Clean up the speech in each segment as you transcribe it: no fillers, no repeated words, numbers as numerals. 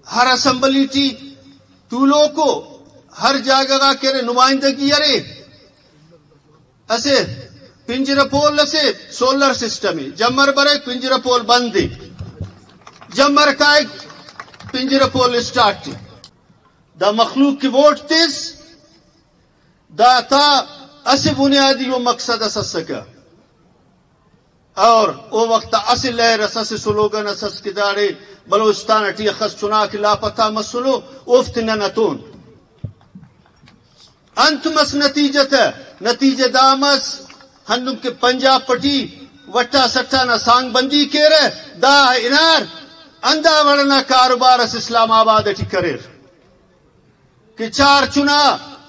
ہر assembly T طولوں کو ہر جگہ کے نمائندگی ارے اسے پنجرہ پول اسے سولر سسٹم جمر برے پنجرہ پول بندی جمر کا پنجرہ پول اسٹارٹ دا مخلوق کی ووٹ تیز دا تھا اسے بنیادی وہ مقصد اسس سکا اور او وقت اسی لہر اسس سلوگن اسس کی داڑے بلوچستان اٹی خس چنا کی لاپتہ مسلو اوفتنا نتون انت مس نتیجہ دامس ہندم کے پنجاب پٹی وٹا سٹا نہ سانگ بندی کے رہ دا انار اندا وڑنا کاروبار اس اسلام آباد اٹی کریر کہ چار چنا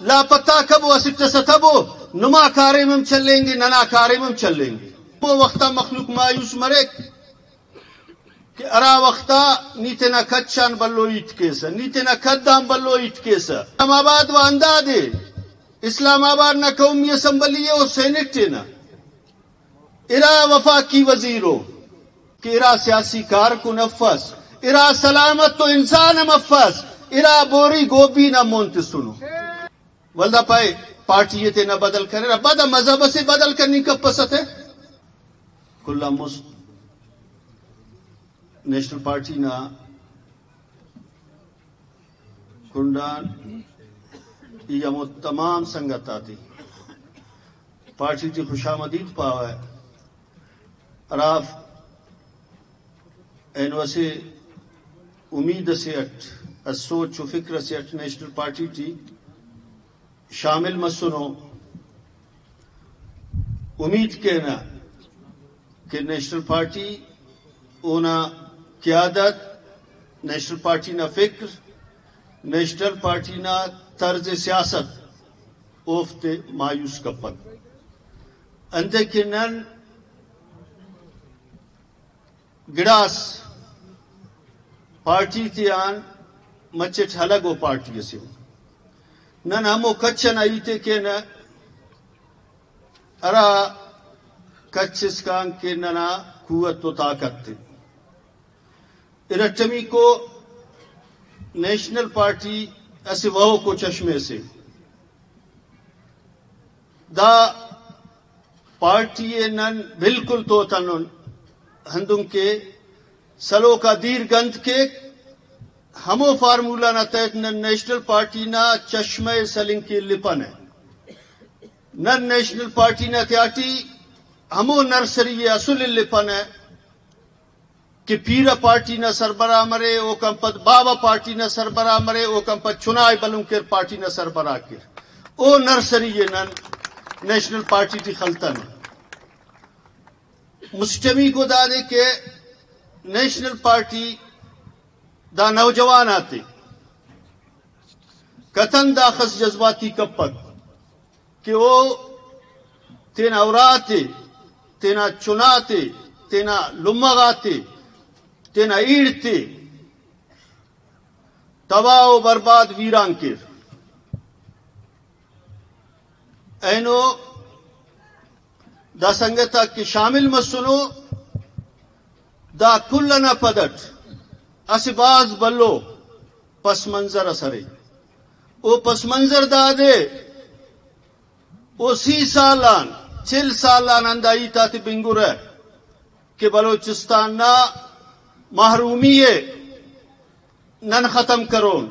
لاپتہ کبو اسٹ ستبو نما کارے میں چلیں گے ننا کارے میں چلیں گے وہ وقتا مخلوق مایوس مرے کہ ارا وقتا نیتنا کچان بلو ایٹ کیسا نیتنا کدام بلو ایٹ کیسا اسلام آباد و اندازے اسلام آباد نہ قومی اسمبلی اور سینٹ نا ارا وفاقی وزیروں کہ ارا سیاسی کارکن افس ارا سلامت تو انسان مفس ارا بوری گوبی نہ مونت سنو ولدہ پائے پارٹی یہ نہ بدل کرے بدا مذہب سے بدل کرنے کا پسند ہے کلا نیشنل پارٹی نا کنڈان یہ تمام سنگت آتی پارٹی تی خوش آمدید پاوا ہے اراف اینو سے امید سے اٹ سوچ و فکر سے اٹ نیشنل پارٹی تی شامل مسنو امید کہنا کہ نیشنل پارٹی اونا قیادت نیشنل پارٹی نا فکر نیشنل پارٹی نا طرز سیاست اوفت مایوس کپن اندے کنن گڑاس پارٹی تیان مچٹ حلگو پارٹی سے نن ہمو کچن آئیتے کہ نا ارا کچس کان کے ننا قوت و طاقت تے ارٹمی کو نیشنل پارٹی ایسے وہ کو چشمے سے دا پارٹی نن بالکل تو تنن ہندم کے سلو کا دیر گند کے ہمو فارمولا نہ تحت نن نیشنل پارٹی نہ چشمہ سلنگ کی لپن ہے نن نیشنل پارٹی نہ تیاٹی ہمو نرسری اصل لپن ہے کہ پیرا پارٹی نہ سربراہ مرے او کمپت بابا پارٹی نہ سربراہ مرے او کمپت چنائے بلوں کر پارٹی نہ سربراہ کر او نرسری یہ نن نیشنل پارٹی تی خلطن مستمی کو دادے کہ نیشنل پارٹی دا نوجوان آتے کتن دا خس جذباتی کپت کہ وہ تینا اوراتے تینا چناتے تینا لمغاتے تینا ایڑتے تباہ و برباد ویران کر اینو دا سنگتا کی شامل مسنو دا کلنا پدٹ اسباز بلو پس منظر اثرے او پس منظر دا دے او 30 سالان 40 سالان اندائی تاتی بنگر ہے کہ بلوچستان نا محرومی نن ختم کرون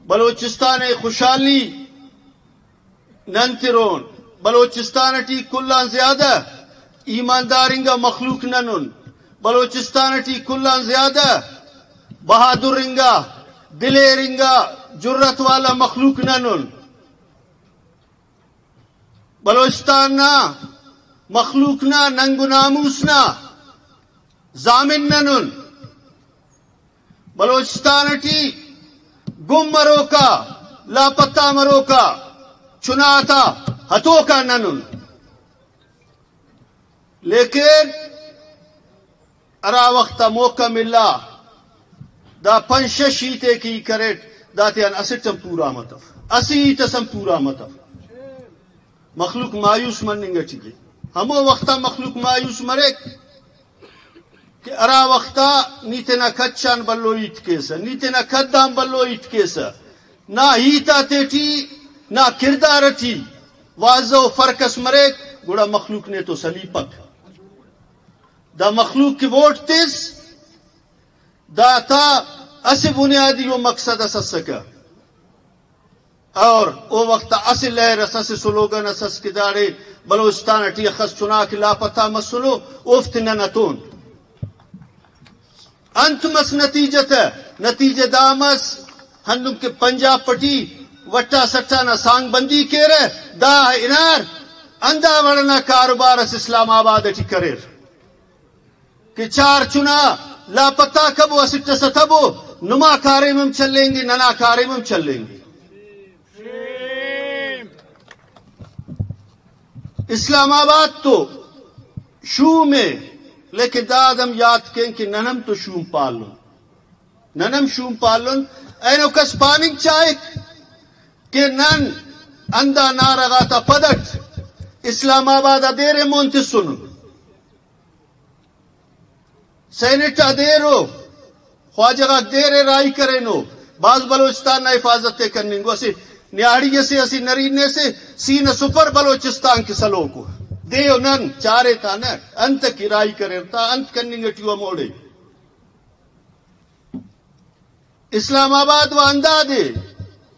بلوچستان خوشحالی نن ترون بلوچستان ٹی کلان زیادہ ایماندارنگا مخلوق ننن بلوچستان ٹی کلان زیادہ بہادرنگا دلیرنگا جرت والا مخلوق ننن بلوچستان نا مخلوق نا ننگ ناموس نا زامن ننن بلوچستان ٹی گم مرو کا لاپتہ مرو کا چناتا ہتو کا ننن لیکن ارا وقت موقع ملا دا پنش شیتے کی کریٹ داتیان اسٹم پورا متف اسی تسم پورا متف مخلوق مایوس مننگا چیزے ہمو وقتا مخلوق مایوس مرے کہ کہ ارا وقتا نیتنا کچان بلو ایت کیسا نیتنا کدام بلو ایت کیسا نہ ہیتا تیٹی نہ کردار تھی واضح و فرقس مرے گوڑا مخلوق نے تو سلیپک دا مخلوق کی ووٹ تیز دا تا اسی بنیادی و مقصد اساس سکا اور او وقت اسی لہر اساس سلوگن اساس کی دارے بلوچستان اٹی خس چنا کی لاپتہ مسلو اوفتنا نتون انت مس نتیجت نتیجہ دامس ہندم کے پنجاب پٹی وٹا سٹا نہ سانگ بندی کے رہ دا انار اندہ ورنہ کاروبار اس اسلام آباد اٹی کریر کہ چار چنا لاپتہ کبو اسٹ ستبو نما کارے میں چلیں گے ننا کارے میں چلیں گے اسلام آباد تو شو میں لیکن دادم یاد کہیں کہ ننم تو شوم پالن ننم شوم پالن اینو کس پاننگ چاہے کہ نن اندہ نارغاتا پدٹ اسلام آباد ادیرے مونتی سنن سینٹ ادیرو خواجہ دیرے رائی کرے نو باز بلوچستان نہ حفاظت کرنے گو اسی نیاڑی سے اسی نرینے سے سین سپر بلوچستان کی سلو کو دیو نن چارے تا نا انت کی رائی کرے تا انت کرنے گٹیو موڑے اسلام آباد و اندازے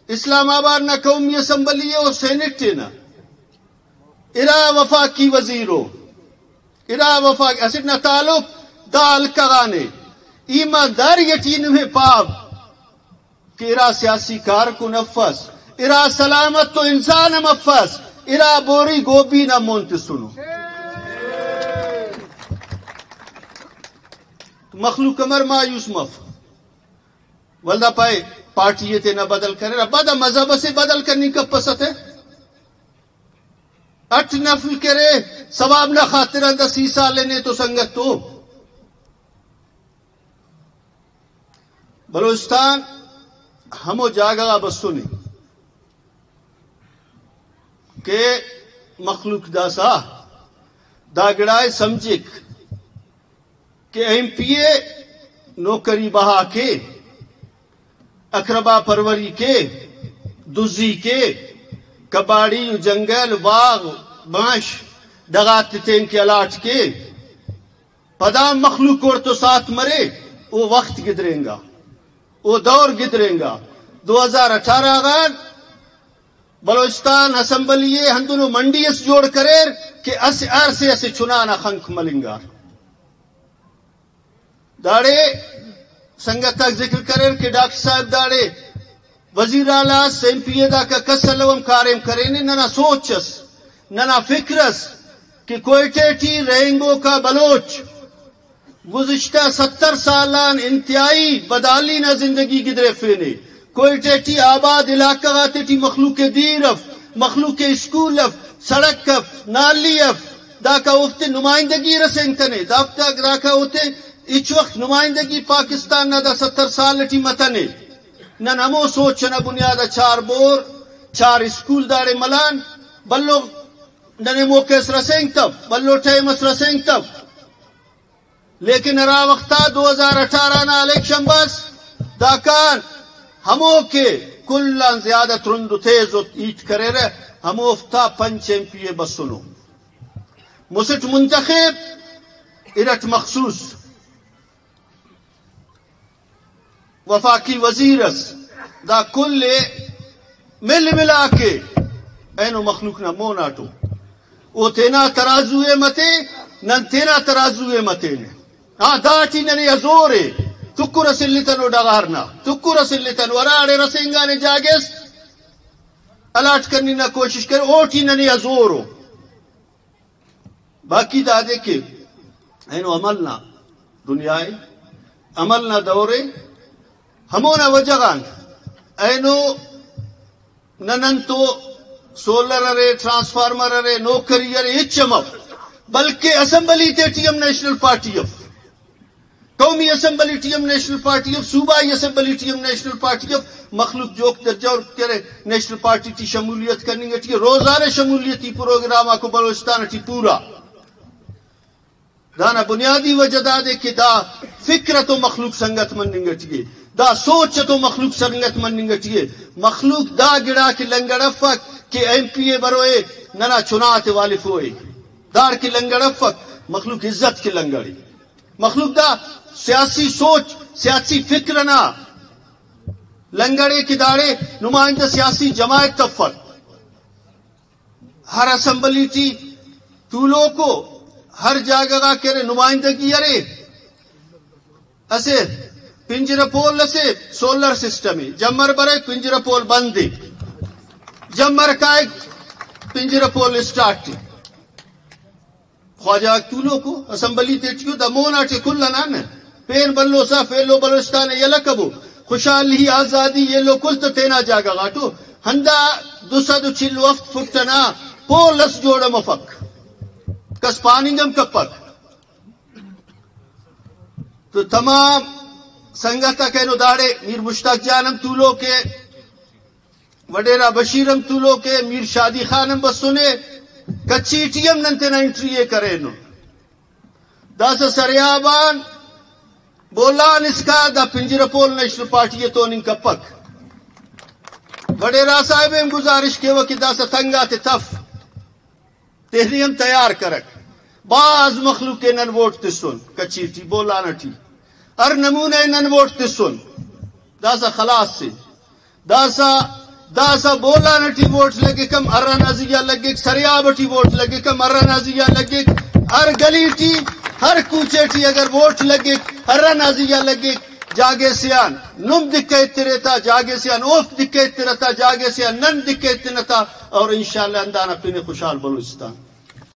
اسلام آباد نہ قومی اسمبلی اور سینٹ نا ارا وفاقی وزیرو ارا وفاق اصل نہ تعلق دال کغانے ایماندار یقین میں پاب کہ ارا سیاسی کارکن افس ارا سلامت تو انسان مفس ارا بوری گوبی نہ مونت سنو مخلوق امر مایوس مف ولدہ پائے پارٹی یہ تے نہ بدل کرے رہا بعد مذہب سے بدل کرنی کا پسند ہے اٹھ نفل کرے ثواب نہ خاطر اندر سیسا لینے تو سنگت تو بلوچستان ہمو جاگا بس سنی کہ مخلوق دا سا دا گڑائے سمجھک کہ ایم پی اے نوکری بہا کے اقربا پروری کے دزی کے کباڑی جنگل باغ بانش ڈغات تین کے الاٹ کے پدام مخلوق اور تو ساتھ مرے وہ وقت گدریں گا وہ دور گدریں گا 2018 غان بلوچستان اسمبلی ہندنو منڈی اس جوڑ کریر کہ اس عرصے اسے چنانا خنک ملنگار داڑے سنگت تک ذکر کریر کہ ڈاکٹر صاحب داڑے وزیر اعلیٰ ایم پی اے دا کا کسلوم کاریم کرینے ننا سوچس ننا فکرس کہ کوئٹیٹی رینگو کا بلوچ گزشتہ 70 سالان انتہائی بدالی نہ زندگی گدرے فینے کوئٹیٹی آباد علاقہ غاتیٹی مخلوق دیرف مخلوق اسکولف سڑکف نالیف دا کا وقت نمائندگی رسنگتنے دا کا ہوتے اچ وقت نمائندگی پاکستان نہ دا 70 سال ٹی متنے نہ نمو سوچ نہ بنیادہ 4 بور 4 اسکول داڑے ملان بلو ننے موقع رسنگ تب بلو ٹائمس رسنگ تب لیکن ارا وقتا 2018 نا الیکشن بس دا کان ہمو کے کلان زیادہ ترند تیز ایٹ کرے رہے ہمو افتا 5 ایم پی اے بس سنو مسٹ منتخب ارٹ مخصوص وفاقی وزیرس دا کل مل ملا کے اینو مخلوق نہ موناٹو او تینا ترازوے متے نن تینا ترازوے متے نے ہاں داٹی ننی ازورے تکو رسلتنو ڈغارنا تکو رسلتنو وراڑے رسنگانے جاگس الاٹ کرنی نہ کوشش کر اوٹی ننی ازورو باقی دا دیکھے اینو عملنا دنیائی عملنا دورے ہمونا وجگان اینو ننن تو سولر رے ٹرانسفارمر رے نوکری رے اچمف بلکہ اسمبلی تے ٹی ایم نیشنل پارٹی اف قومی assembly T M national party اف صوبائی assembly T M national party اف مخلوق جوک درجہ اور کرے نیشنل پارٹی ٹی شمولیت کرنی گٹی روزانہ شمولیتی پروگرام کو بلوچستان ٹی پورا دانا بنیادی وجہ دا دے کہ دا فکرت و مخلوق سنگت من ننگٹیے دا سوچت و مخلوق سنگت من ننگٹیے مخلوق دا گڑا کی لنگڑ افک کہ ایم پی اے بروئے ننا چنات والف ہوئے دار کی لنگڑ افک مخلوق عزت کی لنگڑی مخلوق دا سیاسی سوچ سیاسی فکر نہ لنگڑے کی داڑے نمائندہ سیاسی جماعت تفت ہر اسمبلی تھی طولوں کو ہر جاگہ کے نمائندگی ارے اسے پنجر پول اسے سولر سسٹم ہے جمر برے پنجر پول بند ہے جمر کا ایک پنجر پول اسٹارٹ ہے خواجہ طولوں کو اسمبلی تیٹیو دا مونا ٹے کلنا نا پین بلو سا فیلو بلوچستان یلکبو خوشحالی آزادی یہ لو کل تو تینا جاگا گاٹو ہندا 240 وقت فٹنا پولس جوڑا مفک کس پاننگم کپک تو تمام سنگتا کہنو داڑے میر مشتاق جانم طولو کے وڈیرہ بشیرم طولو کے میر شادی خانم بسونے کچی ٹیم ننتنا انٹریے کرے نو دا سا سریابان بولان اس کا دا پنجر پول نیشنل پارٹی تو نن کپک وڈیرہ صاحبیں گزارش کے وقت دا سا تنگا تے تف تحریم تیار کرک بعض مخلوق نن ووٹ تسن کچی ٹی بولانا ٹی ہر نمونے نن ووٹ تسن دا سا خلاص سے دا سا بولانا ٹی ووٹ لگے کم ارہ نازیہ لگے سریاب ٹی ووٹ لگے کم ارہ نازیہ لگے ہر گلی ٹی ہر کوچے ٹی اگر ووٹ لگے ارہ نازیہ لگے جاگے سیان نم دکھے تیرتا جاگے سیان اوف دکھے تیرتا جاگے سیان نن دکھے تیرتا اور انشاءاللہ اندانا پینے خوشحال بلوچستان